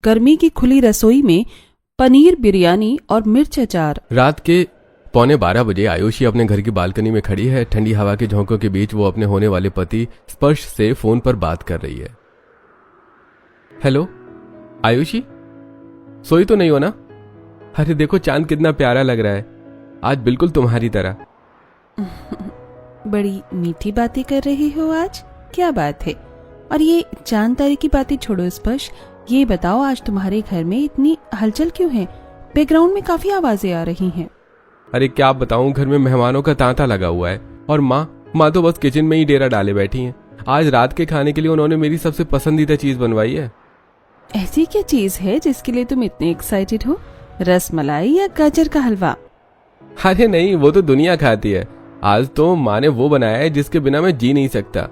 गर्मी की खुली रसोई में पनीर बिरयानी और मिर्च अचार। रात के 11:15 बजे आयुषी अपने घर की बालकनी में खड़ी है। ठंडी हवा के झोंकों के बीच वो अपने होने वाले पति स्पर्श से फोन पर बात कर रही है। हेलो आयुषी, सोई तो नहीं हो ना? अरे देखो चांद कितना प्यारा लग रहा है आज, बिल्कुल तुम्हारी तरह। बड़ी मीठी बातें कर रही हो आज, क्या बात है? और ये चांद तारे की बातें छोड़ो स्पर्श, ये बताओ आज तुम्हारे घर में इतनी हलचल क्यों है? बैकग्राउंड में काफी आवाजें आ रही हैं। अरे क्या बताऊं, घर में मेहमानों का तांता लगा हुआ है और माँ तो बस किचन में ही डेरा डाले बैठी हैं। आज रात के खाने के लिए उन्होंने मेरी सबसे पसंदीदा चीज बनवाई है। ऐसी क्या चीज है जिसके लिए तुम इतने एक्साइटेड हो? रस मलाई या गाजर का हलवा? अरे नहीं, वो तो दुनिया खाती है। आज तो माँ ने वो बनाया है जिसके बिना मैं जी नहीं सकता।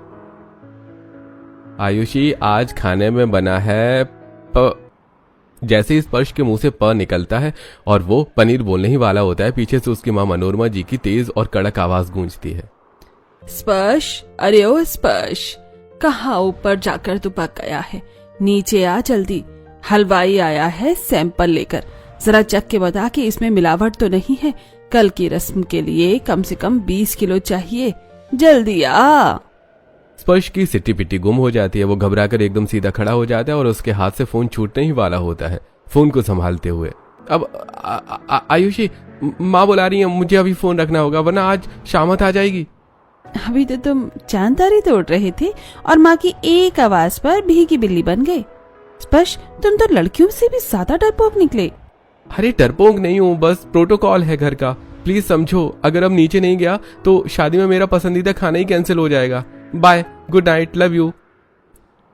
आयुषी, आज खाने में बना है जैसे ही स्पर्श के मुंह से प निकलता है और वो पनीर बोलने ही वाला होता है, पीछे से उसकी माँ मनोरमा जी की तेज और कड़क आवाज गूंजती है। स्पर्श, अरे ओ स्पर्श, कहाँ ऊपर जाकर तू पक गया है? नीचे आ जल्दी, हलवाई आया है सैंपल लेकर। जरा चख के बता कि इसमें मिलावट तो नहीं है। कल की रस्म के लिए कम से कम 20 किलो चाहिए, जल्दी आ। स्पर्श की सिट्टी पिट्टी गुम हो जाती है। वो घबराकर एकदम सीधा खड़ा हो जाता है और उसके हाथ से फोन छूटने ही वाला होता है। फोन को संभालते हुए, अब आयुषी, माँ बुला रही है, मुझे अभी फोन रखना होगा वरना आज शामत आ जाएगी। अभी तो तुम चांद तारे तोड़ रहे थे और माँ की एक आवाज पर भीगी बिल्ली बन गए। स्पर्श, तुम तो लड़कियों से भी ज्यादा डरपोक निकले। अरे डरपोक नहीं हूँ, बस प्रोटोकॉल है घर का, प्लीज समझो। अगर अब नीचे नहीं गया तो शादी में मेरा पसंदीदा खाना ही कैंसिल हो जाएगा। Bye, good night, love you.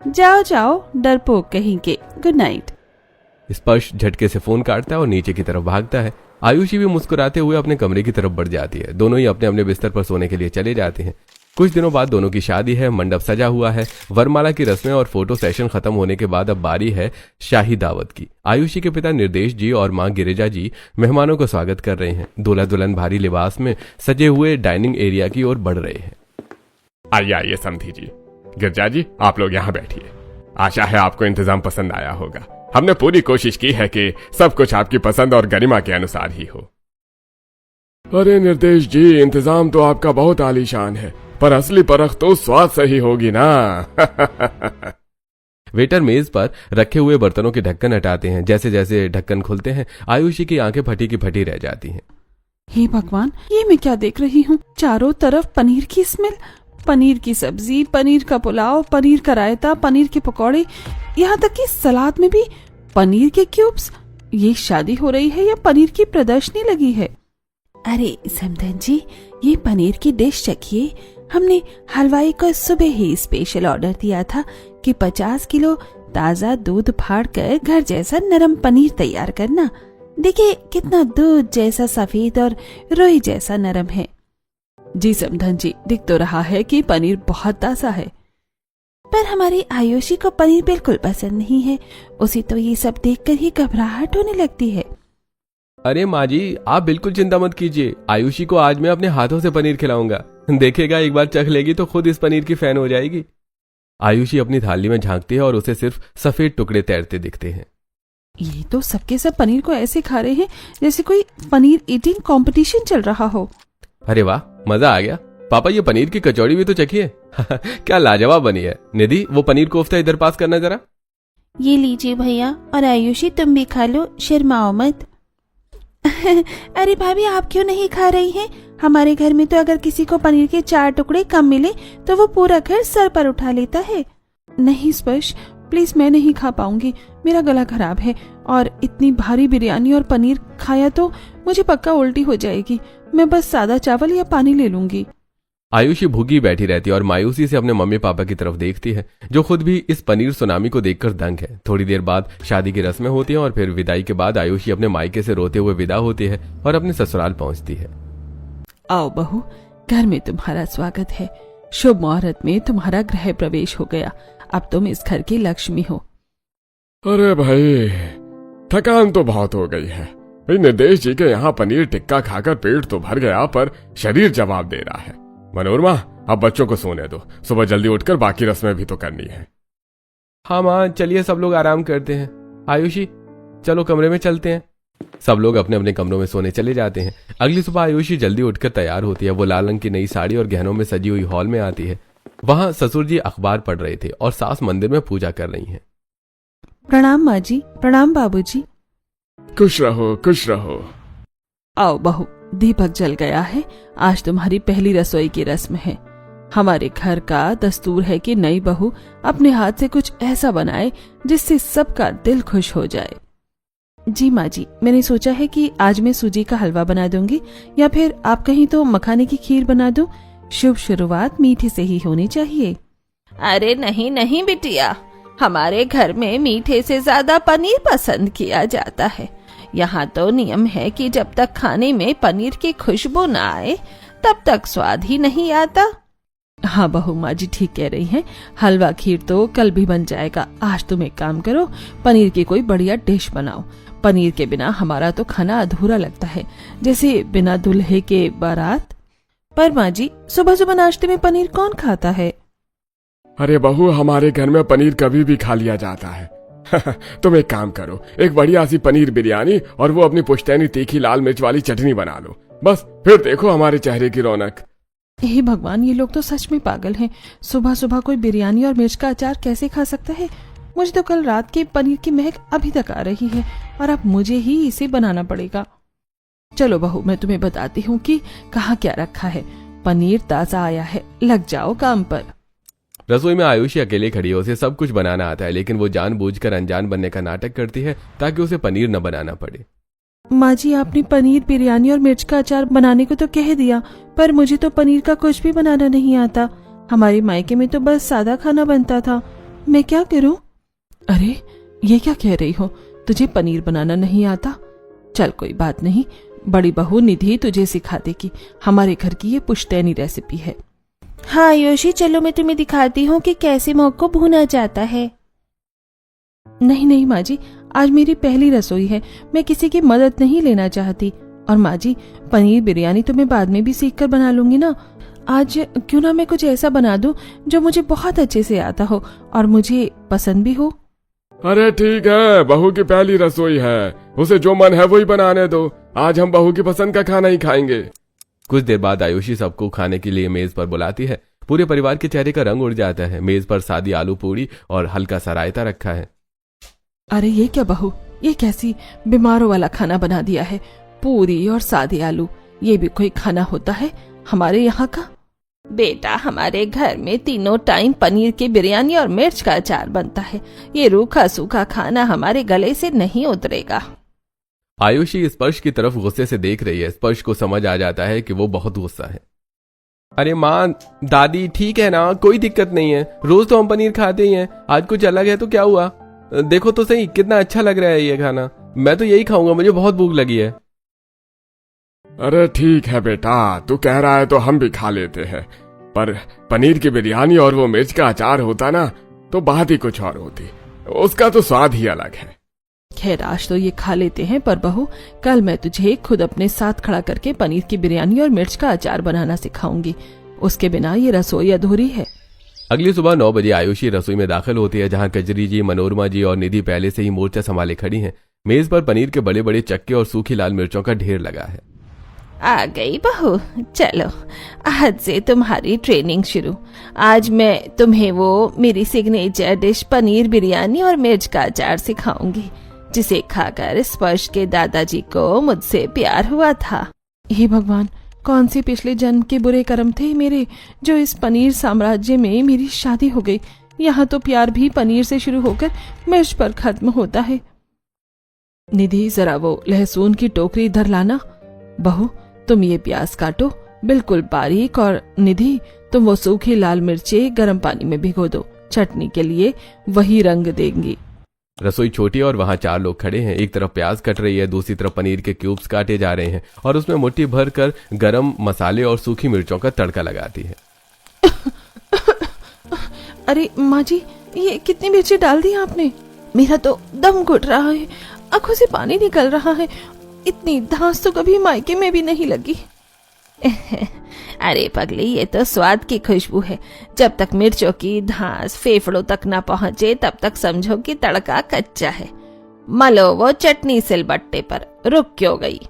जाओ जाओ डरपोक कहीं के, गुड नाइट। स्पर्श झटके से फोन काटता है और नीचे की तरफ भागता है। आयुषी भी मुस्कुराते हुए अपने कमरे की तरफ बढ़ जाती है। दोनों ही अपने अपने बिस्तर पर सोने के लिए चले जाते हैं। कुछ दिनों बाद दोनों की शादी है। मंडप सजा हुआ है। वरमाला की रस्में और फोटो सेशन खत्म होने के बाद अब बारी है शाही दावत की। आयुषी के पिता निर्देश जी और मां गिरिजा जी मेहमानों का स्वागत कर रहे हैं। दूल्हा दुल्हन भारी लिबास में सजे हुए डाइनिंग एरिया की ओर बढ़ रहे हैं। आइए आइए समधी जी, गिरजा जी, आप लोग यहाँ बैठिए। आशा है आपको इंतजाम पसंद आया होगा। हमने पूरी कोशिश की है कि सब कुछ आपकी पसंद और गरिमा के अनुसार ही हो। अरे निर्देश जी, इंतजाम तो आपका बहुत आलीशान है, पर असली परख तो स्वाद से ही होगी ना। वेटर मेज पर रखे हुए बर्तनों के ढक्कन हटाते हैं। जैसे जैसे ढक्कन खुलते हैं आयुषी की आंखें फटी की फटी रह जाती हैं। हे भगवान, ये मैं क्या देख रही हूँ? चारों तरफ पनीर की स्मेल, पनीर की सब्जी, पनीर का पुलाव, पनीर का रायता, पनीर के पकौड़े, यहाँ तक कि सलाद में भी पनीर के क्यूब्स। ये शादी हो रही है या पनीर की प्रदर्शनी लगी है? अरे समधन जी, ये पनीर की डिश चखिए। हमने हलवाई को सुबह ही स्पेशल ऑर्डर दिया था कि 50 किलो ताजा दूध फाड़ कर घर जैसा नरम पनीर तैयार करना। देखिए कितना दूध जैसा सफेद और रोई जैसा नरम है। जी समधन जी, दिख तो रहा है कि पनीर बहुत ताजा है, पर हमारी आयुषी को पनीर बिल्कुल पसंद नहीं है। उसे तो ये सब देखकर ही घबराहट होने लगती है। अरे माँ जी, आप बिल्कुल चिंता मत कीजिए। आयुषी को आज मैं अपने हाथों से पनीर खिलाऊंगा। देखेगा, एक बार चख लेगी तो खुद इस पनीर की फैन हो जाएगी। आयुषी अपनी थाली में झांकती है और उसे सिर्फ सफेद टुकड़े तैरते दिखते हैं। ये तो सबके सब पनीर को ऐसे खा रहे हैं जैसे कोई पनीर ईटिंग कंपटीशन चल रहा हो। अरे वाह, मजा आ गया। पापा, ये पनीर की कचौड़ी भी तो चखिए। क्या लाजवाब बनी है। निधि, वो पनीर कोफ्ता इधर पास करना जरा। ये लीजिए भैया, और आयुषी तुम भी खा लो, शर्माओ मत। अरे भाभी, आप क्यों नहीं खा रही हैं? हमारे घर में तो अगर किसी को पनीर के 4 टुकड़े कम मिले तो वो पूरा घर सर पर उठा लेता है। नहीं स्पर्श, प्लीज, मैं नहीं खा पाऊंगी, मेरा गला खराब है और इतनी भारी बिरयानी और पनीर खाया तो मुझे पक्का उल्टी हो जाएगी। मैं बस सादा चावल या पानी ले लूंगी। आयुषी भूखी बैठी रहती है और मायूसी से अपने मम्मी पापा की तरफ देखती है, जो खुद भी इस पनीर सुनामी को देखकर दंग है। थोड़ी देर बाद शादी की रस्में होती हैं और फिर विदाई के बाद आयुषी अपने मायके से रोते हुए विदा होती है और अपने ससुराल पहुंचती है। आओ बहू, घर में तुम्हारा स्वागत है। शुभ मुहूर्त में तुम्हारा गृह प्रवेश हो गया। अब तुम इस घर की लक्ष्मी हो। अरे भाई, थकान तो बहुत हो गई है। भाई निर्देश जी के यहाँ पनीर टिक्का खाकर पेट तो भर गया, पर शरीर जवाब दे रहा है। मनोरमा, अब बच्चों को सोने दो, सुबह जल्दी उठकर बाकी रस्में भी तो करनी है। हाँ माँ, चलिए सब लोग आराम करते हैं। आयुषी चलो कमरे में चलते हैं। सब लोग अपने अपने कमरों में सोने चले जाते हैं। अगली सुबह आयुषी जल्दी उठकर तैयार होती है। वो लाल रंग की नई साड़ी और गहनों में सजी हुई हॉल में आती है। वहां ससुर जी अखबार पढ़ रहे थे और सास मंदिर में पूजा कर रही हैं। प्रणाम माँ जी, प्रणाम बाबूजी। खुश रहो खुश रहो। आओ बहू, दीपक जल गया है। आज तुम्हारी पहली रसोई की रस्म है। हमारे घर का दस्तूर है कि नई बहू अपने हाथ से कुछ ऐसा बनाए जिससे सबका दिल खुश हो जाए। जी माँ जी, मैंने सोचा है कि आज मैं सूजी का हलवा बना दूंगी, या फिर आप कहीं तो मखाने की खीर बना दो। शुभ शुरुआत मीठे से ही होनी चाहिए। अरे नहीं नहीं बिटिया, हमारे घर में मीठे से ज्यादा पनीर पसंद किया जाता है। यहाँ तो नियम है कि जब तक खाने में पनीर की खुशबू न आए तब तक स्वाद ही नहीं आता। हाँ बहू, माँ जी ठीक कह रही हैं। हलवा खीर तो कल भी बन जाएगा। आज तुम एक काम करो, पनीर की कोई बढ़िया डिश बनाओ। पनीर के बिना हमारा तो खाना अधूरा लगता है, जैसे बिना दूल्हे के बारात। पर माँ जी, सुबह सुबह नाश्ते में पनीर कौन खाता है? अरे बहू, हमारे घर में पनीर कभी भी खा लिया जाता है। तुम एक काम करो, एक बढ़िया सी पनीर बिरयानी और वो अपनी पुश्तैनी तीखी लाल मिर्च वाली चटनी बना लो। बस फिर देखो हमारे चेहरे की रौनक। हे भगवान, ये लोग तो सच में पागल हैं। सुबह सुबह कोई बिरयानी और मिर्च का अचार कैसे खा सकता है? मुझे तो कल रात के पनीर की महक अभी तक आ रही है और अब मुझे ही इसे बनाना पड़ेगा। चलो बहू, मैं तुम्हें बताती हूँ कि कहाँ क्या रखा है। पनीर ताजा आया है, लग जाओ काम पर। रसोई में आयुषी अकेले खड़ी है। उसे सब कुछ बनाना आता है, लेकिन वो जानबूझकर अनजान बनने का नाटक करती है ताकि उसे पनीर न बनाना पड़े। माँ जी, आपने पनीर बिरयानी और मिर्च का अचार बनाने को तो कह दिया, पर मुझे तो पनीर का कुछ भी बनाना नहीं आता। हमारे मायके में तो बस सादा खाना बनता था। मैं क्या करूँ? अरे ये क्या कह रही हो? तुझे पनीर बनाना नहीं आता? चल कोई बात नहीं, बड़ी बहू निधि तुझे सिखा देगी। हमारे घर की ये पुश्तैनी रेसिपी है। हाँ आयुषी, चलो मैं तुम्हें दिखाती हूँ कि कैसे मोग को भुना जाता है। नहीं नहीं माँ जी, आज मेरी पहली रसोई है। मैं किसी की मदद नहीं लेना चाहती। और माँ जी, पनीर बिरयानी तो मैं बाद में भी सीख कर बना लूंगी ना। आज क्यों ना मैं कुछ ऐसा बना दूं जो मुझे बहुत अच्छे से आता हो और मुझे पसंद भी हो। अरे ठीक है, बहू की पहली रसोई है, उसे जो मन है वही बनाने दो। आज हम बहू की पसंद का खाना ही खाएंगे। कुछ देर बाद आयुषी सबको खाने के लिए मेज पर बुलाती है। पूरे परिवार के चेहरे का रंग उड़ जाता है। मेज पर सादी आलू पूड़ी और हल्का सा रायता रखा है। अरे ये क्या बहू, ये कैसी बीमारों वाला खाना बना दिया है? पूरी और सादे आलू, ये भी कोई खाना होता है हमारे यहाँ का? बेटा, हमारे घर में तीनों टाइम पनीर की बिरयानी और मिर्च का अचार बनता है। ये रूखा सूखा खाना हमारे गले से नहीं उतरेगा। आयुषी स्पर्श की तरफ गुस्से से देख रही है। स्पर्श को समझ आ जाता है कि वो बहुत गुस्सा है। अरे माँ, दादी ठीक है ना, कोई दिक्कत नहीं है। रोज तो हम पनीर खाते ही हैं, आज कुछ अलग है तो क्या हुआ? देखो तो सही कितना अच्छा लग रहा है ये खाना। मैं तो यही खाऊंगा, मुझे बहुत भूख लगी है। अरे ठीक है बेटा, तू कह रहा है तो हम भी खा लेते हैं, पर पनीर की बिरयानी और वो मिर्च का अचार होता ना तो बात ही कुछ और होती। उसका तो स्वाद ही अलग है। खैर आज तो ये खा लेते हैं, पर बहू कल मैं तुझे खुद अपने साथ खड़ा करके पनीर की बिरयानी और मिर्च का अचार बनाना सिखाऊंगी। उसके बिना ये रसोई अधूरी है। अगली सुबह 9 बजे आयुषी रसोई में दाखिल होती है, जहाँ कजरी जी, मनोरमा जी और निधि पहले से ही मोर्चा संभाले खड़ी हैं। मेज पर पनीर के बड़े बड़े चक्के और सूखी लाल मिर्चों का ढेर लगा है। आ गई बहू, चलो आज से तुम्हारी ट्रेनिंग शुरू। आज मैं तुम्हें वो मेरी सिग्नेचर डिश पनीर बिरयानी और मिर्च का अचार सिखाऊंगी, जिसे खाकर स्पर्श के दादाजी को मुझसे प्यार हुआ था। हे भगवान, कौन से पिछले जन्म के बुरे कर्म थे मेरे, जो इस पनीर साम्राज्य में मेरी शादी हो गई। यहाँ तो प्यार भी पनीर से शुरू होकर मिर्च पर खत्म होता है। निधि, जरा वो लहसुन की टोकरी इधर लाना। बहू, तुम ये प्याज काटो बिल्कुल बारीक, और निधि तुम वो सूखी लाल मिर्चें गर्म पानी में भिगो दो। चटनी के लिए वही रंग देंगी। रसोई छोटी और वहाँ 4 लोग खड़े हैं। एक तरफ प्याज कट रही है, दूसरी तरफ पनीर के क्यूब्स काटे जा रहे हैं और उसमें मुट्ठी भर कर गरम मसाले और सूखी मिर्चों का तड़का लगाती है। अरे माँ जी, ये कितनी मिर्ची डाल दी आपने? मेरा तो दम घुट रहा है, आंखों से पानी निकल रहा है। इतनी धांस तो कभी मायके में भी नहीं लगी। अरे पगली, ये तो स्वाद की खुशबू है। जब तक मिर्चों की धांस फेफड़ों तक ना पहुँचे तब तक समझो कि तड़का कच्चा है। मलो वो चटनी सिलबट्टे पर, रुक क्यों गई?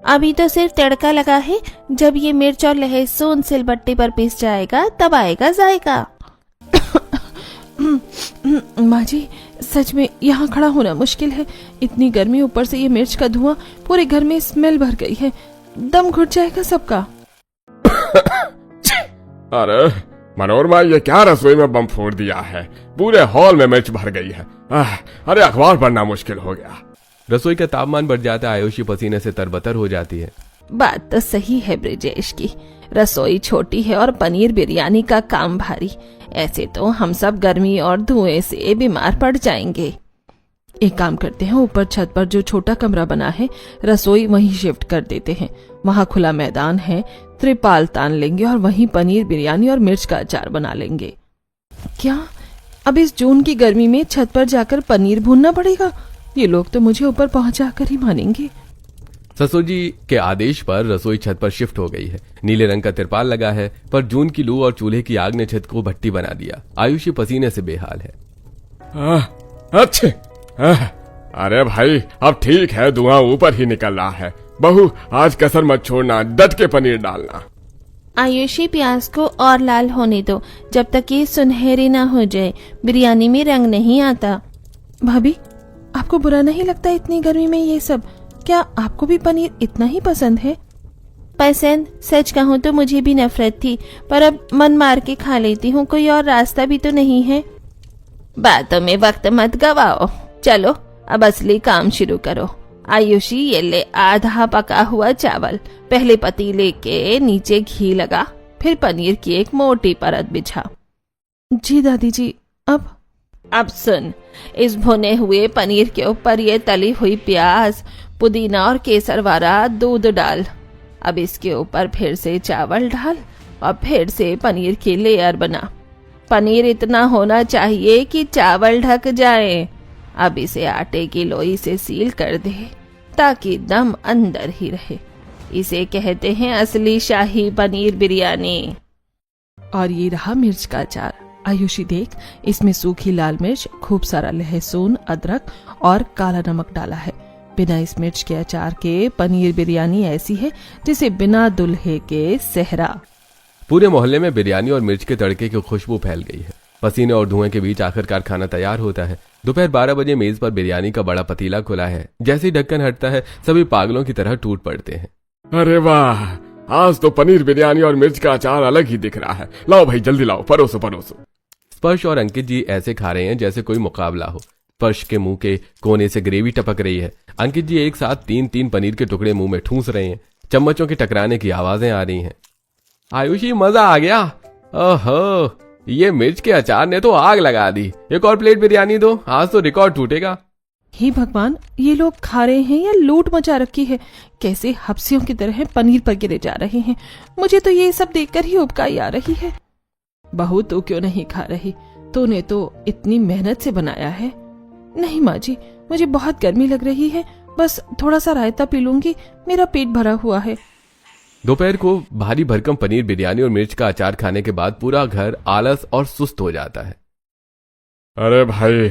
अभी तो सिर्फ तड़का लगा है, जब ये मिर्च और लहसुन सिलबट्टे पर पीस जाएगा तब आएगा जायका। माँ जी, सच में यहाँ खड़ा होना मुश्किल है। इतनी गर्मी, ऊपर से ये मिर्च का धुआं, पूरे घर में स्मेल भर गई है। दम घुट जाएगा सबका। अरे मनोरमा, ये क्या रसोई में बम फोड़ दिया है? पूरे हॉल में मिर्च भर गई है। अरे अखबार पढ़ना मुश्किल हो गया। रसोई का तापमान बढ़ जाता है। आयुषी पसीने से तरबतर हो जाती है। बात तो सही है ब्रिजेश की, रसोई छोटी है और पनीर बिरयानी का काम भारी। ऐसे तो हम सब गर्मी और धुएं से बीमार पड़ जाएंगे। एक काम करते हैं, ऊपर छत पर जो छोटा कमरा बना है, रसोई वहीं शिफ्ट कर देते हैं। वहाँ खुला मैदान है, त्रिपाल तान लेंगे और वहीं पनीर बिरयानी और मिर्च का अचार बना लेंगे। क्या अब इस जून की गर्मी में छत पर जाकर पनीर भूनना पड़ेगा? ये लोग तो मुझे ऊपर पहुंचा कर ही मानेंगे। ससुर जी के आदेश पर रसोई छत पर शिफ्ट हो गई है। नीले रंग का तिरपाल लगा है, पर जून की लू और चूल्हे की आग ने छत को भट्टी बना दिया। आयुषी पसीने से बेहाल है। अच्छे, अरे भाई अब ठीक है, धुआं ऊपर ही निकल रहा है। बहू, आज कसर मत छोड़ना, डट के पनीर डालना। आयुषी, प्याज को और लाल होने दो, जब तक ये सुनहरी ना हो जाए। बिरयानी में रंग नहीं आता। भाभी, आपको बुरा नहीं लगता इतनी गर्मी में ये सब? क्या आपको भी पनीर इतना ही पसंद है? पसंद, सच कहूँ तो मुझे भी नफरत थी, पर अब मन मार के खा लेती हूँ। कोई और रास्ता भी तो नहीं है। बातों में वक्त मत गवाओ, चलो अब असली काम शुरू करो। आयुषी, ये ले आधा पका हुआ चावल। पहले पतीले के नीचे घी लगा, फिर पनीर की एक मोटी परत बिछा। जी दादी जी। अब सुन, इस भुने हुए पनीर के ऊपर ये तली हुई प्याज, पुदीना और केसर वाला दूध डाल। अब इसके ऊपर फिर से चावल डाल और फिर से पनीर की लेयर बना। पनीर इतना होना चाहिए कि चावल ढक जाए। अब इसे आटे की लोई से सील कर दे ताकि दम अंदर ही रहे। इसे कहते हैं असली शाही पनीर बिरयानी। और ये रहा मिर्च का अचार। आयुषी देख, इसमें सूखी लाल मिर्च, खूब सारा लहसुन, अदरक और काला नमक डाला है। बिना इस मिर्च के अचार के पनीर बिरयानी ऐसी है जिसे बिना दुल्हे के सेहरा। पूरे मोहल्ले में बिरयानी और मिर्च के तड़के की खुशबू फैल गई है। पसीने और धुएं के बीच आखिरकार खाना तैयार होता है। दोपहर 12 बजे मेज पर बिरयानी का बड़ा पतीला खुला है। जैसे ही ढक्कन हटता है, सभी पागलों की तरह टूट पड़ते हैं। अरे वाह, आज तो पनीर बिरयानी और मिर्च का अचार अलग ही दिख रहा है। लाओ भाई, जल्दी लाओ, परोसो परोसो। स्पर्श और अंकित जी ऐसे खा रहे हैं जैसे कोई मुकाबला हो। स्पर्श के मुंह के कोने से ग्रेवी टपक रही है। अंकित जी एक साथ 3-3 पनीर के टुकड़े मुंह में ठूंस रहे हैं। चम्मचों के टकराने की आवाजें आ रही हैं। आयुषी, मजा आ गया। ओहो, ये मिर्च के अचार ने तो आग लगा दी। एक और प्लेट बिरयानी दो, आज तो रिकॉर्ड टूटेगा। हे भगवान, ये लोग खा रहे हैं या लूट मचा रखी है? कैसे हफ्सियों की तरह पनीर पर गिरे जा रहे हैं। मुझे तो ये सब देखकर ही उबकाई आ रही है। बहू, तू क्यों नहीं खा रही? तूने तो इतनी मेहनत से बनाया है। नहीं माँ जी, मुझे बहुत गर्मी लग रही है, बस थोड़ा सा रायता पी लूंगी, मेरा पेट भरा हुआ है। दोपहर को भारी भरकम पनीर बिरयानी और मिर्च का अचार खाने के बाद पूरा घर आलस और सुस्त हो जाता है। अरे भाई,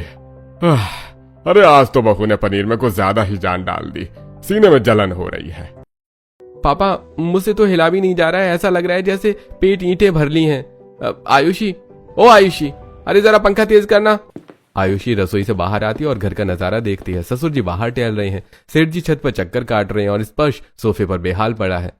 अरे आज तो बहू ने पनीर में कुछ ज्यादा ही जान डाल दी। सीने में जलन हो रही है। पापा, मुझसे तो हिला भी नहीं जा रहा है। ऐसा लग रहा है जैसे पेट ईंटें भर ली हैं। आयुषी, ओ आयुषी, अरे जरा पंखा तेज करना। आयुषी रसोई से बाहर आती है और घर का नजारा देखती है। ससुर जी बाहर टहल रहे हैं, सेठ जी छत पर चक्कर काट रहे हैं और स्पर्श सोफे पर बेहाल पड़ा है।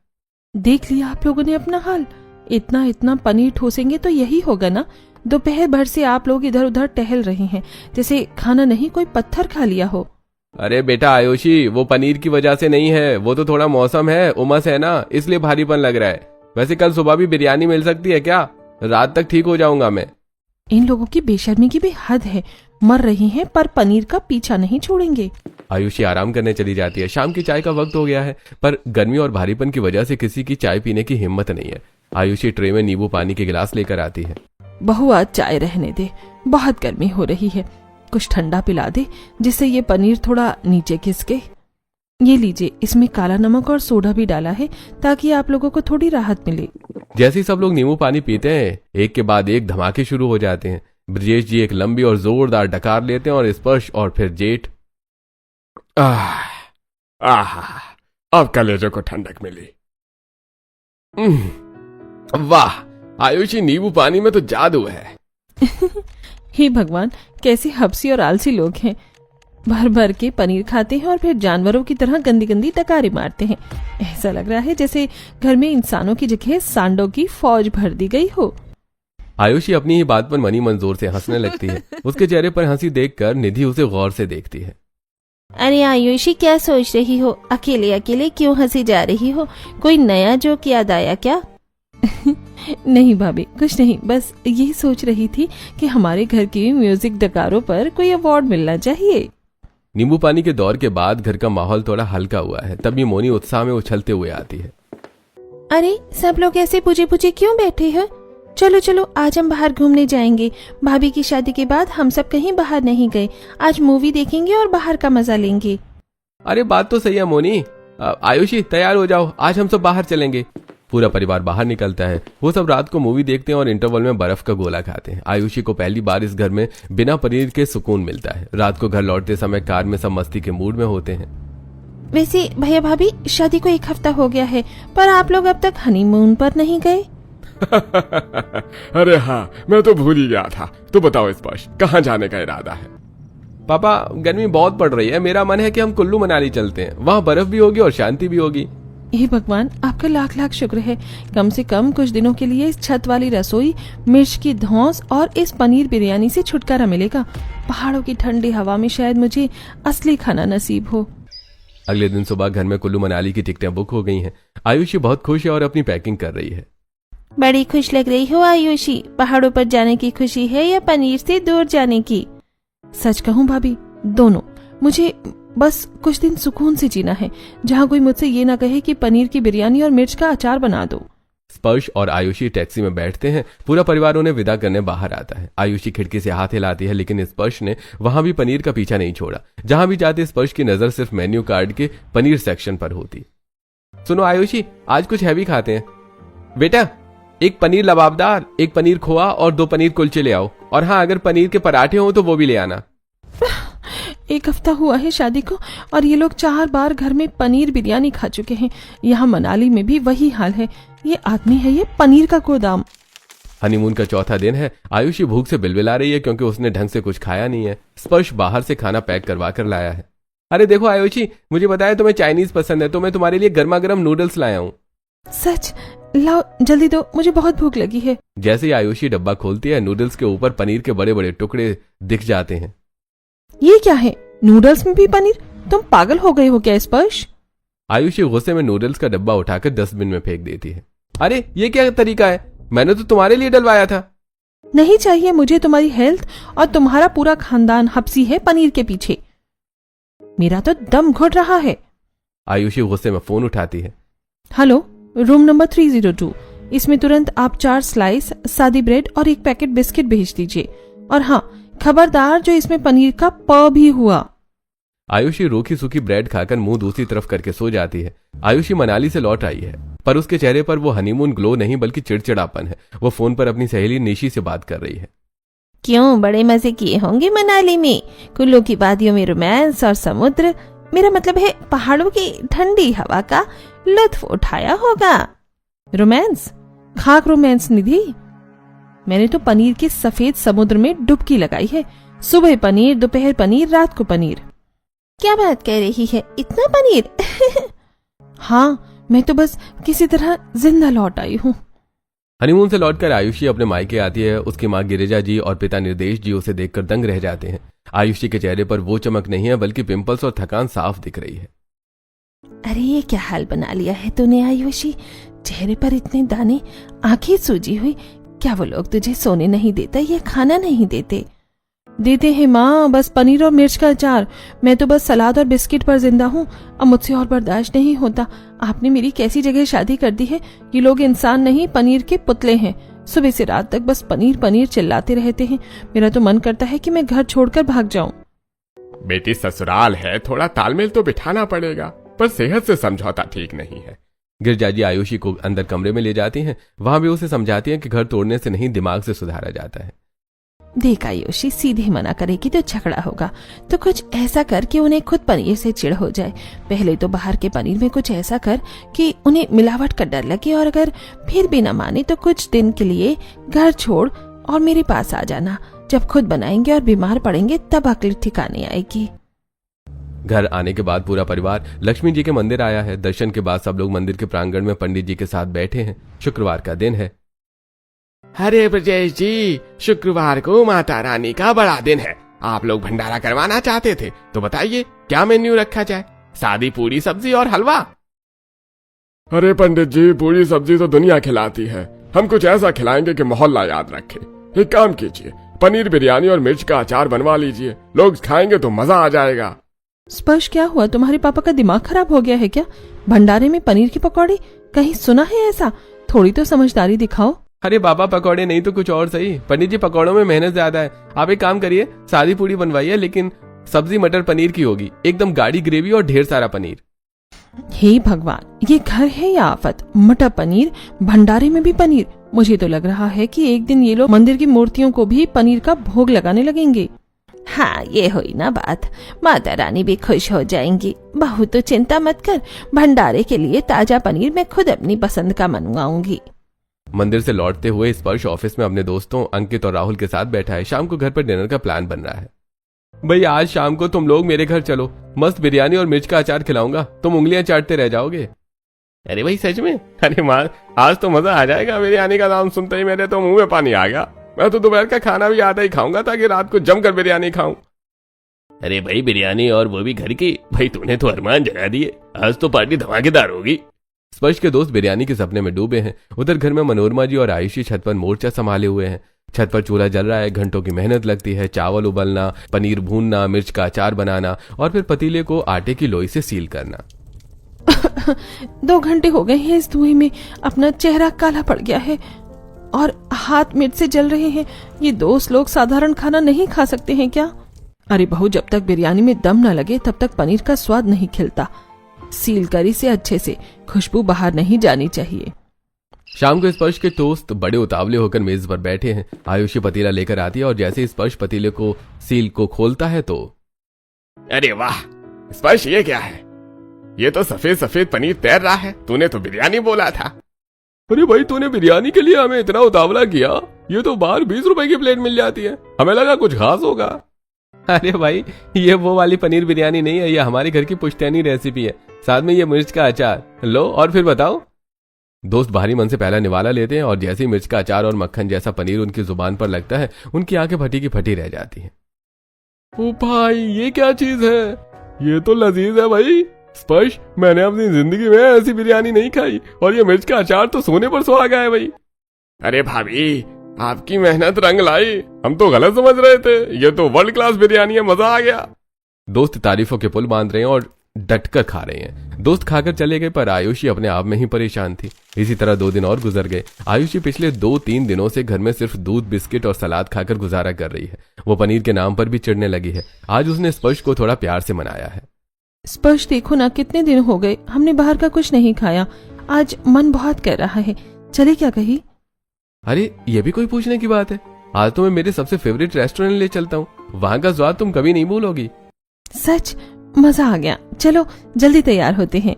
देख लिया आप लोगों ने अपना हाल। इतना इतना पनीर ठूसेंगे तो यही होगा ना। दोपहर भर से आप लोग इधर उधर टहल रहे हैं जैसे खाना नहीं कोई पत्थर खा लिया हो। अरे बेटा आयुषी, वो पनीर की वजह से नहीं है, वो तो थोड़ा मौसम है, उमस है ना, इसलिए भारीपन लग रहा है। वैसे कल सुबह भी बिरयानी मिल सकती है क्या? रात तक ठीक हो जाऊंगा मैं। इन लोगों की बेशर्मी की भी हद है। मर रही हैं पर पनीर का पीछा नहीं छोड़ेंगे। आयुषी आराम करने चली जाती है। शाम की चाय का वक्त हो गया है, पर गर्मी और भारीपन की वजह से किसी की चाय पीने की हिम्मत नहीं है। आयुषी ट्रे में नींबू पानी के गिलास लेकर आती है। बहू, आज चाय रहने दे, बहुत गर्मी हो रही है। कुछ ठंडा पिला दे जिससे ये पनीर थोड़ा नीचे खिसके। ये लीजिए, इसमें काला नमक और सोडा भी डाला है ताकि आप लोगों को थोड़ी राहत मिले। जैसे ही सब लोग नींबू पानी पीते हैं, एक के बाद एक धमाके शुरू हो जाते हैं। ब्रजेश जी एक लंबी और जोरदार डकार लेते हैं और स्पर्श और फिर जेठ आह, अब कलेजों को ठंडक मिली। वाह, आयुषी, नींबू पानी में तो जादू है। हे भगवान, कैसे हबसी और आलसी लोग हैं। भर भर के पनीर खाते हैं और फिर जानवरों की तरह गंदी गंदी डकारे मारते हैं। ऐसा लग रहा है जैसे घर में इंसानों की जगह सांडों की फौज भर दी गई हो। आयुषी अपनी ही बात पर मनी मंजूर से हंसने लगती है। उसके चेहरे पर हंसी देखकर निधि उसे गौर से देखती है। अरे आयुषी, क्या सोच रही हो? अकेले अकेले क्यों हंसी जा रही हो? कोई नया जोक याद आया क्या? नहीं भाभी, कुछ नहीं, बस यही सोच रही थी कि हमारे घर की म्यूजिक डकारों पर कोई अवार्ड मिलना चाहिए। नींबू पानी के दौर के बाद घर का माहौल थोड़ा हल्का हुआ है। तभी मोनी उत्साह में उछलते हुए आती है। अरे सब लोग ऐसे पूजे पूजे क्यों बैठे हैं? चलो चलो, आज हम बाहर घूमने जाएंगे। भाभी की शादी के बाद हम सब कहीं बाहर नहीं गए। आज मूवी देखेंगे और बाहर का मजा लेंगे। अरे बात तो सही है मोनी। आयुषी, तैयार हो जाओ, आज हम सब बाहर चलेंगे। पूरा परिवार बाहर निकलता है। वो सब रात को मूवी देखते हैं और इंटरवल में बर्फ का गोला खाते हैं। आयुषी को पहली बार इस घर में बिना पनीर के सुकून मिलता है। रात को घर लौटते समय कार में सब मस्ती के मूड में होते हैं। वैसे भैया भाभी, शादी को 1 हफ्ता हो गया है, पर आप लोग अब तक हनीमून पर नहीं गए। अरे हाँ, मैं तो भूल ही गया था। तो बताओ स्पर्श, कहाँ जाने का इरादा है? पापा, गर्मी बहुत पड़ रही है। मेरा मन है कि हम कुल्लू मनाली चलते हैं। वहाँ बर्फ भी होगी और शांति भी होगी। हे भगवान, आपका लाख लाख शुक्र है। कम से कम कुछ दिनों के लिए इस छत वाली रसोई, मिर्च की धौंस और इस पनीर बिरयानी से छुटकारा मिलेगा। पहाड़ों की ठंडी हवा में शायद मुझे असली खाना नसीब हो। अगले दिन सुबह घर में कुल्लू मनाली की टिकटें बुक हो गई हैं। आयुषी बहुत खुश है और अपनी पैकिंग कर रही है। बड़ी खुश लग रही हो आयुषी। पहाड़ों पर जाने की खुशी है या पनीर से दूर जाने की? सच कहूँ भाभी, दोनों। मुझे बस कुछ दिन सुकून से जीना है, जहाँ कोई मुझसे ये ना कहे कि पनीर की बिरयानी और मिर्च का अचार बना दो। स्पर्श और आयुषी टैक्सी में बैठते हैं। पूरा परिवार उन्हें विदा करने बाहर आता है। आयुषी खिड़की से हाथ हिलाती है, लेकिन स्पर्श ने वहां भी पनीर का पीछा नहीं छोड़ा। जहां भी जाते स्पर्श की नजर सिर्फ मेन्यू कार्ड के पनीर सेक्शन पर होती। सुनो आयुषी, आज कुछ हैवी खाते हैं। बेटा, 1 पनीर लबाबदार, 1 पनीर खोआ और 2 पनीर कुलचे ले आओ। और हाँ, अगर पनीर के पराठे हो तो वो भी ले आना। 1 हफ्ता हुआ है शादी को और ये लोग 4 बार घर में पनीर बिरयानी खा चुके हैं। यहाँ मनाली में भी वही हाल है। ये आदमी है ये पनीर का गोदाम। हनीमून का चौथा दिन है। आयुषी भूख से बिलबिला रही है क्योंकि उसने ढंग से कुछ खाया नहीं है। स्पर्श बाहर से खाना पैक करवा कर लाया है। अरे देखो आयुषी, मुझे बताया तुम्हें चाइनीज पसंद है, तो मैं तुम्हारे लिए गर्मा गर्म नूडल्स लाया हूँ। सच? लाओ जल्दी दो, मुझे बहुत भूख लगी है। जैसे ही आयुषी डब्बा खोलती है, नूडल्स के ऊपर पनीर के बड़े बड़े टुकड़े दिख जाते हैं। ये क्या है? नूडल्स में भी पनीर? तुम पागल हो गए हो क्या स्पर्श? आयुषी गुस्से में नूडल्स का डब्बा उठाकर डस्टबिन में फेंक देती है। अरे ये क्या तरीका है? मैंने तो तुम्हारे लिए डलवाया था। नहीं चाहिए मुझे तुम्हारी हेल्थ, और तुम्हारा पूरा खानदान हपसी है पनीर के पीछे। मेरा तो दम घुट रहा है। आयुषी गुस्से में फोन उठाती है। Hello, room number 302। इसमें तुरंत आप 4 स्लाइस सादी ब्रेड और 1 पैकेट बिस्किट भेज दीजिए। और हाँ, खबरदार जो इसमें पनीर का प भी हुआ। आयुषी रूखी सूखी ब्रेड खाकर मुंह दूसरी तरफ करके सो जाती है। आयुषी मनाली से लौट आई है, पर उसके चेहरे पर वो हनीमून ग्लो नहीं बल्कि चिड़चिड़ापन है। वो फोन पर अपनी सहेली निशी से बात कर रही है। क्यों, बड़े मजे किए होंगे मनाली में। कुल्लू की वादियों में रोमांस और समुद्र, मेरा मतलब है पहाड़ों की ठंडी हवा का लुत्फ उठाया होगा। रोमांस? खाक रोमांस निधि। मैंने तो पनीर के सफेद समुद्र में डुबकी लगाई है। सुबह पनीर, दोपहर पनीर, रात को पनीर। क्या बात कह रही है, इतना पनीर? हाँ, मैं तो बस किसी तरह जिंदा लौट आई हूँ। हनीमून से लौटकर आयुषी अपने मायके आती है। उसकी माँ गिरिजा जी और पिता निर्देश जी उसे देखकर दंग रह जाते हैं। आयुषी के चेहरे पर वो चमक नहीं है, बल्कि पिंपल्स और थकान साफ दिख रही है। अरे ये क्या हाल बना लिया है तूने आयुषी? चेहरे पर इतने दाने, आंखें सूजी हुई। क्या वो लोग तुझे सोने नहीं देते या खाना नहीं देते? देते हैं माँ, बस पनीर और मिर्च का अचार। मैं तो बस सलाद और बिस्किट पर जिंदा हूँ। अब मुझसे और बर्दाश्त नहीं होता। आपने मेरी कैसी जगह शादी कर दी है। ये लोग इंसान नहीं, पनीर के पुतले हैं। सुबह से रात तक बस पनीर पनीर चिल्लाते रहते हैं। मेरा तो मन करता है कि मैं घर छोड़कर भाग जाऊं। बेटी ससुराल है, थोड़ा तालमेल तो बिठाना पड़ेगा, पर सेहत से समझौता ठीक नहीं है। गिरजा जी आयुषी को अंदर कमरे में ले जाती हैं। वहां भी उसे समझाती हैं कि घर तोड़ने से नहीं, दिमाग से सुधारा जाता है। देख आयुषी, सीधे मना करेगी तो झगड़ा होगा, तो कुछ ऐसा कर कि उन्हें खुद पनीर से चिढ़ हो जाए। पहले तो बाहर के पनीर में कुछ ऐसा कर कि उन्हें मिलावट का डर लगे, और अगर फिर भी न माने तो कुछ दिन के लिए घर छोड़ और मेरे पास आ जाना। जब खुद बनाएंगे और बीमार पड़ेंगे तब अकल ठिकाने आएगी। घर आने के बाद पूरा परिवार लक्ष्मी जी के मंदिर आया है। दर्शन के बाद सब लोग मंदिर के प्रांगण में पंडित जी के साथ बैठे हैं। शुक्रवार का दिन है। अरे ब्रजेश जी, शुक्रवार को माता रानी का बड़ा दिन है। आप लोग भंडारा करवाना चाहते थे, तो बताइए क्या मेन्यू रखा जाए? सादी पूरी सब्जी और हलवा। अरे पंडित जी, पूरी सब्जी तो दुनिया खिलाती है, हम कुछ ऐसा खिलाएंगे कि मोहल्ला याद रखे। एक काम कीजिए, पनीर बिरयानी और मिर्च का अचार बनवा लीजिए, लोग खाएंगे तो मजा आ जाएगा। स्पर्श, क्या हुआ? तुम्हारे पापा का दिमाग खराब हो गया है क्या? भंडारे में पनीर की पकौड़ी? कहीं सुना है ऐसा? थोड़ी तो समझदारी दिखाओ। अरे बाबा, पकौड़े नहीं तो कुछ और सही। पंडित जी, पकौड़ों में मेहनत ज्यादा है। आप एक काम करिए, सादी पूरी बनवाइए, लेकिन सब्जी मटर पनीर की होगी, एकदम गाढ़ी ग्रेवी और ढेर सारा पनीर। हे भगवान, ये घर है या आफत? मटर पनीर, भंडारे में भी पनीर। मुझे तो लग रहा है कि एक दिन ये लोग मंदिर की मूर्तियों को भी पनीर का भोग लगाने लगेंगे। हाँ, ये हुई ना बात। माता रानी भी खुश हो जाएंगी। बहू तो चिंता मत कर, भंडारे के लिए ताजा पनीर मैं खुद अपनी पसंद का मंगवाऊंगी। मंदिर से लौटते हुए स्पर्श ऑफिस में अपने दोस्तों अंकित और राहुल के साथ बैठा है। शाम को घर पर डिनर का प्लान बन रहा है। भाई, आज शाम को तुम लोग मेरे घर चलो, मस्त बिरयानी और मिर्च का अचार खिलाऊंगा, तुम उंगलियां चाटते रह जाओगे। अरे भाई, सच में? अरे माँ, आज तो मजा आ जाएगा। बिरयानी का नाम सुनते ही मेरे तो मुंह में पानी आ गया। मैं तो दोपहर का खाना भी आधा ही खाऊंगा ताकि रात को जमकर बिरयानी खाऊं। अरे भाई, बिरयानी और वो भी घर की। भाई तूने तो अरमान जगा दिए, आज तो पार्टी धमाकेदार होगी। स्पर्श के दोस्त बिरयानी के सपने में डूबे हैं। उधर घर में मनोरमा जी और आयुषी छत पर मोर्चा संभाले हुए हैं। छत पर चूल्हा जल रहा है, घंटों की मेहनत लगती है। चावल उबलना, पनीर भूनना, मिर्च का अचार बनाना और फिर पतीले को आटे की लोई से सील करना। 2 घंटे हो गए हैं इस धुएं में, अपना चेहरा काला पड़ गया है और हाथ मिर्च से जल रहे हैं। ये दोस्त लोग साधारण खाना नहीं खा सकते हैं क्या? अरे बहू, जब तक बिरयानी में दम न लगे तब तक पनीर का स्वाद नहीं खिलता। सील कर इसे अच्छे से, खुशबू बाहर नहीं जानी चाहिए। शाम को स्पर्श के दोस्त बड़े उतावले होकर मेज पर बैठे हैं। आयुषी पतीला लेकर आती है और जैसे ही स्पर्श पतीले को सील को खोलता है तो अरे वाह स्पर्श, ये क्या है? ये तो सफेद सफेद पनीर तैर रहा है। तूने तो बिरयानी बोला था। अरे भाई, तूने बिरयानी के लिए हमें इतना उतावला किया? ये तो बाहर 20 रुपए की प्लेट मिल जाती है, हमें लगा कुछ खास होगा। अरे भाई, ये वो वाली पनीर बिरयानी नहीं है, ये हमारे घर की पुश्तैनी रेसिपी है, साथ में ये मिर्च का अचार लो और फिर बताओ। दोस्त भारी मन से पहला निवाला लेते हैं और जैसे ही मिर्च का अचार और मक्खन जैसा पनीर उनकी जुबान पर लगता है, उनकी आंखें फटी की फटी रह जाती हैं। ओ भाई, ये क्या चीज है? ये तो लजीज है भाई। स्पर्श, मैंने अपनी जिंदगी में ऐसी बिरयानी नहीं खाई, और ये मिर्च का अचार तो सोने पर सुहागा है भाई। अरे भाभी, आपकी मेहनत रंग लाई, हम तो गलत समझ रहे थे। ये तो वर्ल्ड क्लास बिरयानी है, मजा आ गया। दोस्त तारीफों के पुल बांध रहे हैं और डटकर खा रहे हैं। दोस्त खाकर चले गए पर आयुषी अपने आप में ही परेशान थी। इसी तरह 2 दिन और गुजर गए। आयुषी पिछले 2-3 दिनों से घर में सिर्फ दूध, बिस्किट और सलाद खाकर गुजारा कर रही है। वो पनीर के नाम पर भी चिढ़ने लगी है। आज उसने स्पर्श को थोड़ा प्यार से मनाया है। स्पर्श, देखो ना, कितने दिन हो गए हमने बाहर का कुछ नहीं खाया। आज मन बहुत कर रहा है, चले क्या कहीं? अरे ये भी कोई पूछने की बात है? आज तो मैं मेरे सबसे फेवरेट रेस्टोरेंट ले चलता हूँ, वहां का स्वाद तुम कभी नहीं भूलोगी। सच? मजा आ गया। चलो जल्दी तैयार होते हैं।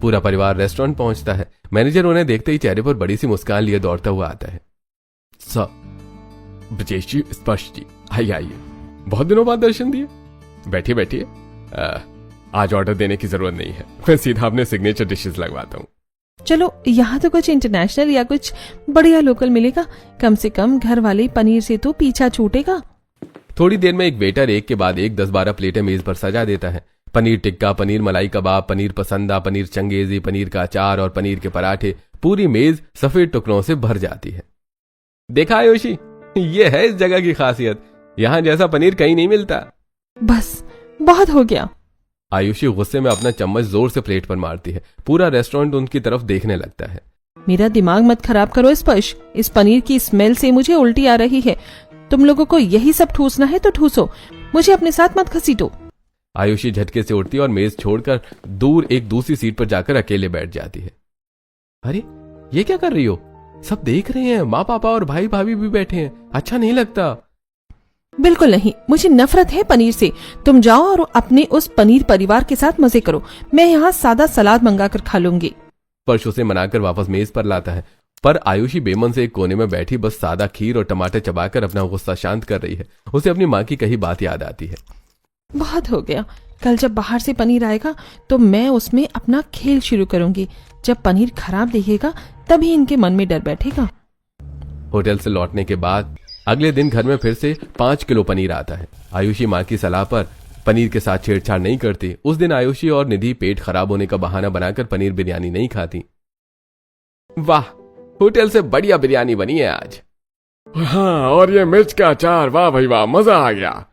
पूरा परिवार रेस्टोरेंट पहुंचता है। मैनेजर उन्हें देखते ही चेहरे पर बड़ी सी मुस्कान लिए दौड़ता हुआ आता है। ब्रजेश जी, स्पर्श जी, आइए आइए, बहुत दिनों बाद दर्शन दिए। बैठिए बैठिए। आज ऑर्डर देने की जरूरत नहीं है, मैं सीधा अपने सिग्नेचर डिशेस लगवाता हूँ। चलो, यहाँ तो कुछ इंटरनेशनल या कुछ बढ़िया लोकल मिलेगा। कम से कम घर वाले पनीर से तो पीछा छूटेगा। थोड़ी देर में एक वेटर एक के बाद एक 10-12 प्लेटें मेज पर सजा देता है। पनीर टिक्का, पनीर मलाई कबाब, पनीर पसंदा, पनीर चंगेजी, पनीर का अचार और पनीर के पराठे। पूरी मेज सफेद टुकड़ों से भर जाती है। देखा आयुषी, ये है इस जगह की खासियत, यहाँ जैसा पनीर कहीं नहीं मिलता। बस, बहुत हो गया। आयुषी गुस्से में अपना चम्मच जोर से प्लेट पर मारती है। पूरा रेस्टोरेंट उनकी तरफ देखने लगता है। मेरा दिमाग मत खराब करो स्पर्श, इस पनीर की स्मेल से मुझे उल्टी आ रही है। तुम लोगों को यही सब ठूसना है तो ठूसो, मुझे अपने साथ मत घसीटो। आयुषी झटके से उठती है और मेज छोड़कर दूर एक दूसरी सीट पर जाकर अकेले बैठ जाती है। अरे ये क्या कर रही हो? सब देख रहे हैं, माँ पापा और भाई भाभी भी बैठे हैं, अच्छा नहीं लगता। बिल्कुल नहीं, मुझे नफरत है पनीर से। तुम जाओ और अपने उस पनीर परिवार के साथ मजे करो। मैं यहाँ सादा सलाद मंगाकर खा लूंगी। स्पर्श उसे मनाकर वापस मेज पर लाता है, पर आयुषी बेमन से एक कोने में बैठी बस सादा खीर और टमाटर चबाकर अपना गुस्सा शांत कर रही है। उसे अपनी माँ की कही बात याद आती है। बहुत हो गया, कल जब बाहर से पनीर आएगा तो मैं उसमें अपना खेल शुरू करूंगी। जब पनीर खराब दिखेगा तभी इनके मन में डर बैठेगा। होटल से लौटने के बाद अगले दिन घर में फिर से 5 किलो पनीर आता है। आयुषी माँ की सलाह पर पनीर के साथ छेड़छाड़ नहीं करती। उस दिन आयुषी और निधि पेट खराब होने का बहाना बनाकर पनीर बिरयानी नहीं खाती। वाह, होटल से बढ़िया बिरयानी बनी है आज। हाँ, और ये मिर्च का अचार, वाह भाई वाह, मजा आ गया।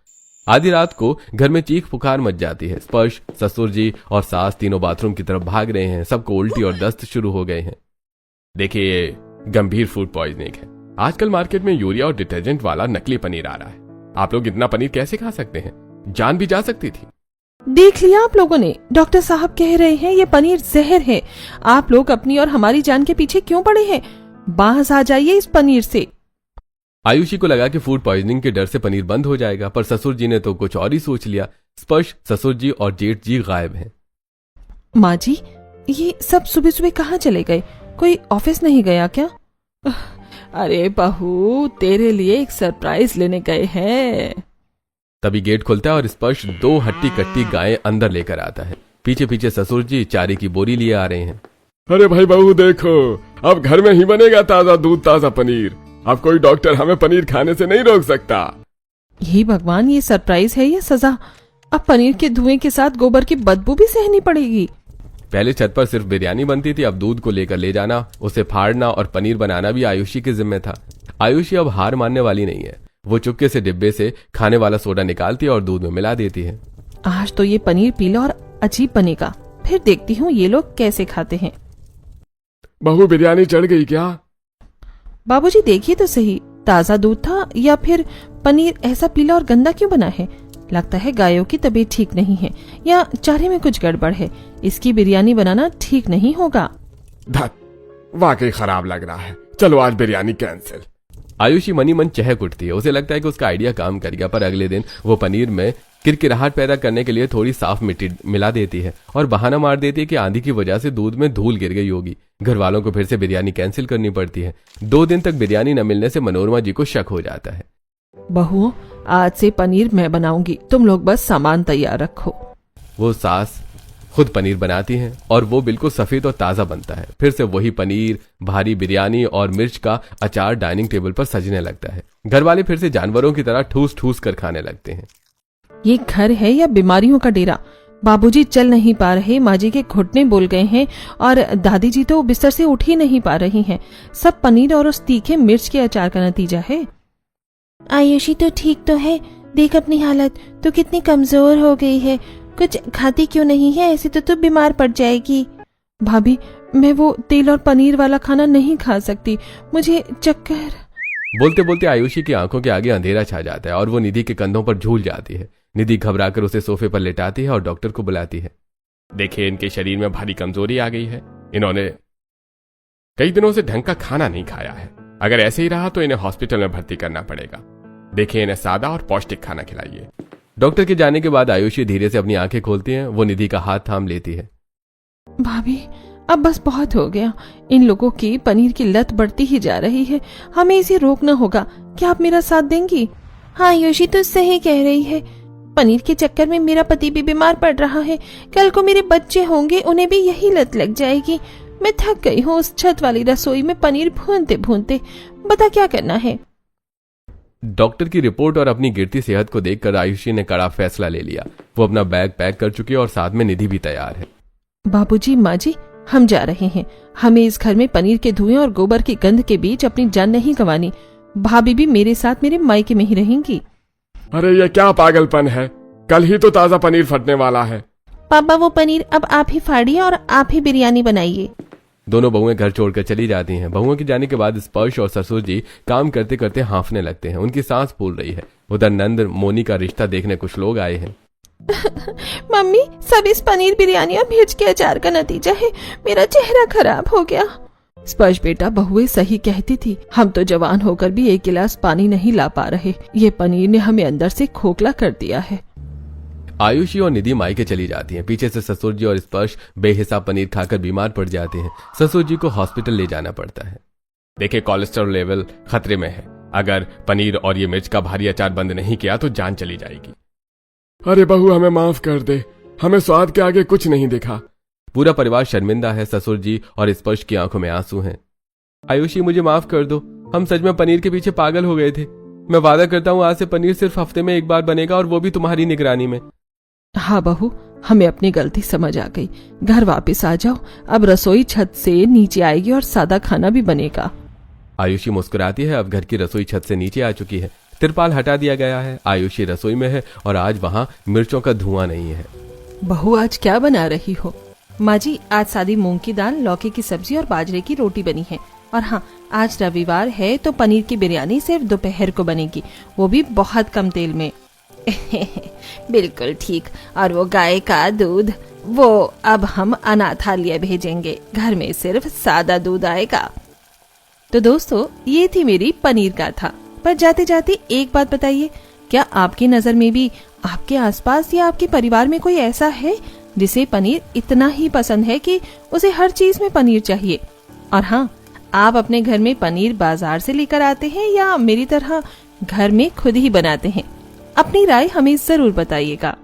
आधी रात को घर में चीख पुकार मच जाती है। स्पर्श, ससुर जी और सास तीनों बाथरूम की तरफ भाग रहे हैं। सबको उल्टी और दस्त शुरू हो गए हैं। देखिए, ये गंभीर फूड पॉइजनिंग है। आजकल मार्केट में यूरिया और डिटर्जेंट वाला नकली पनीर आ रहा है। आप लोग इतना पनीर कैसे खा सकते हैं? जान भी जा सकती थी। देख लिया आप लोगों ने, डॉक्टर साहब कह रहे हैं ये पनीर जहर है। आप लोग अपनी और हमारी जान के पीछे क्यों पड़े हैं? बाहर आ जाइए इस पनीर से। आयुषी को लगा कि फूड पॉइजनिंग के डर से पनीर बंद हो जाएगा, पर ससुर जी ने तो कुछ और ही सोच लिया। स्पर्श, ससुर जी और जेठ जी गायब हैं। माँ जी, ये सब सुबह सुबह कहाँ चले गए? कोई ऑफिस नहीं गया क्या? अरे बहू, तेरे लिए एक सरप्राइज लेने गए हैं। तभी गेट खुलता है और स्पर्श 2 हट्टी कट्टी गायें अंदर लेकर आता है। पीछे पीछे ससुर जी चारे की बोरी लिए आ रहे हैं। अरे भाई बहू देखो, अब घर में ही बनेगा ताजा दूध ताजा पनीर। अब कोई डॉक्टर हमें पनीर खाने से नहीं रोक सकता। ये भगवान, ये सरप्राइज है या सजा? अब पनीर के धुएं के साथ गोबर की बदबू भी सहनी पड़ेगी। पहले छत पर सिर्फ बिरयानी बनती थी, अब दूध को लेकर ले जाना, उसे फाड़ना और पनीर बनाना भी आयुषी के जिम्मे था। आयुषी अब हार मानने वाली नहीं है। वो चुपके से डिब्बे से खाने वाला सोडा निकालती है और दूध में मिला देती है। आज तो ये पनीर पीला और अजीब बनेगा, फिर देखती हूँ ये लोग कैसे खाते हैं। बहू, बिरयानी चढ़ गई क्या? बाबूजी देखिए तो सही, ताजा दूध था या फिर पनीर ऐसा पीला और गंदा क्यों बना है? लगता है गायों की तबीयत ठीक नहीं है या चारे में कुछ गड़बड़ है। इसकी बिरयानी बनाना ठीक नहीं होगा। धत, वाकई खराब लग रहा है। चलो आज बिरयानी कैंसिल। आयुषी मनी मन चहक उठती है। उसे लगता है कि उसका आइडिया काम कर गया, पर अगले दिन वो पनीर में किरकिराहट पैदा करने के लिए थोड़ी साफ मिट्टी मिला देती है और बहाना मार देती है कि आंधी की वजह से दूध में धूल गिर गई होगी। घर वालों को फिर से बिरयानी कैंसिल करनी पड़ती है। 2 दिन तक बिरयानी न मिलने से मनोरमा जी को शक हो जाता है। बहू, आज से पनीर मैं बनाऊंगी, तुम लोग बस सामान तैयार रखो। वो सास खुद पनीर बनाती हैं और वो बिल्कुल सफेद और ताजा बनता है। फिर से वही पनीर, भारी बिरयानी और मिर्च का अचार डाइनिंग टेबल पर सजने लगता है। घर वाले फिर से जानवरों की तरह ठूस ठूस कर खाने लगते हैं। ये घर है या बीमारियों का डेरा? बाबूजी चल नहीं पा रहे, माँ जी के घुटने बोल गए हैं और दादी जी तो बिस्तर से उठ ही नहीं पा रही हैं। सब पनीर और उस तीखे मिर्च के अचार का नतीजा है। आयुषी तो ठीक तो है, देख अपनी हालत तो कितनी कमजोर हो गई है। कुछ खाती क्यों नहीं है? ऐसे तो तू बीमार पड़ जाएगी। भाभी, मैं वो तेल और पनीर वाला खाना नहीं खा सकती, मुझे चक्कर। बोलते बोलते आयुषी की आंखों के आगे अंधेरा छा जाता है और वो निधि के कंधों पर झूल जाती है। निधि घबराकर उसे सोफे पर लेटाती है और डॉक्टर को बुलाती है। देखिए, इनके शरीर में भारी कमजोरी आ गई है। इन्होंने कई दिनों से ढंग का खाना नहीं खाया है। अगर ऐसे ही रहा तो इन्हें हॉस्पिटल में भर्ती करना पड़ेगा। देखिए, इन्हें सादा और पौष्टिक खाना खिलाइए। डॉक्टर के जाने के बाद आयुषी धीरे से अपनी आंखें खोलती है। वो निधि का हाथ थाम लेती है। भाभी, अब बस बहुत हो गया। इन लोगों की पनीर की लत बढ़ती ही जा रही है, हमें इसे रोकना होगा। क्या आप मेरा साथ देंगी? हाँ, योशी तो सही कह रही है। पनीर के चक्कर में मेरा पति भी बीमार पड़ रहा है। कल को मेरे बच्चे होंगे, उन्हें भी यही लत लग जाएगी। मैं थक गई हूँ उस छत वाली रसोई में पनीर भूनते भूनते। बता क्या करना है? डॉक्टर की रिपोर्ट और अपनी गिरती सेहत को देखकर आयुषी ने कड़ा फैसला ले लिया। वो अपना बैग पैक कर चुकी है और साथ में निधि भी तैयार है। बाबूजी, माँ जी, हम जा रहे हैं। हमें इस घर में पनीर के धुएं और गोबर की गंध के बीच अपनी जान नहीं गंवानी। भाभी भी मेरे साथ मेरे मायके में ही रहेंगी। अरे ये क्या पागलपन है? कल ही तो ताजा पनीर फटने वाला है। पापा, वो पनीर अब आप ही फाड़िए और आप ही बिरयानी बनाइए। दोनों बहुएं घर छोड़कर चली जाती हैं। बहुओं के जाने के बाद स्पर्श और ससुर जी काम करते करते हांफने लगते हैं। उनकी सांस फूल रही है। उधर नंद मोनी का रिश्ता देखने कुछ लोग आए हैं। मम्मी, सब इस पनीर बिरयानी और मिर्च के अचार का नतीजा है। मेरा चेहरा खराब हो गया। स्पर्श बेटा, बहुएं सही कहती थी, हम तो जवान होकर भी एक गिलास पानी नहीं ला पा रहे। ये पनीर ने हमें अंदर से खोखला कर दिया है। आयुषी और निधि मायके चली जाती हैं। पीछे से ससुर जी और स्पर्श बेहिसाब पनीर खाकर बीमार पड़ जाते हैं। ससुर जी को हॉस्पिटल ले जाना पड़ता है। देखिए, कोलेस्ट्रॉल लेवल खतरे में है। अगर पनीर और ये मिर्च का भारी अचार बंद नहीं किया तो जान चली जाएगी। अरे बहू, हमें माफ कर दे, हमें स्वाद के आगे कुछ नहीं दिखा। पूरा परिवार शर्मिंदा है। ससुर जी और स्पर्श की आंखों में आंसू हैं। आयुषी, मुझे माफ कर दो, हम सच में पनीर के पीछे पागल हो गए थे। मैं वादा करता हूँ आज से पनीर सिर्फ हफ्ते में एक बार बनेगा और वो भी तुम्हारी निगरानी में। हाँ बहू, हमें अपनी गलती समझ आ गई। घर वापस आ जाओ, अब रसोई छत से नीचे आएगी और सादा खाना भी बनेगा। आयुषी मुस्कुराती है। अब घर की रसोई छत से नीचे आ चुकी है। तिरपाल हटा दिया गया है। आयुषी रसोई में है और आज वहाँ मिर्चों का धुआं नहीं है। बहू, आज क्या बना रही हो? माँ जी, आज सादी मूंग की दाल, लौकी की सब्जी और बाजरे की रोटी बनी है। और हाँ, आज रविवार है तो पनीर की बिरयानी सिर्फ दोपहर को बनेगी, वो भी बहुत कम तेल में। बिल्कुल ठीक। और वो गाय का दूध, वो अब हम अनाथालय भेजेंगे, घर में सिर्फ सादा दूध आएगा। तो दोस्तों, ये थी मेरी पनीर गाथा। पर जाते जाते एक बात बताइए, क्या आपकी नजर में भी आपके आसपास या आपके परिवार में कोई ऐसा है जिसे पनीर इतना ही पसंद है कि उसे हर चीज में पनीर चाहिए? और हाँ, आप अपने घर में पनीर बाजार से लेकर आते हैं या मेरी तरह घर में खुद ही बनाते हैं? अपनी राय हमें जरूर बताइएगा।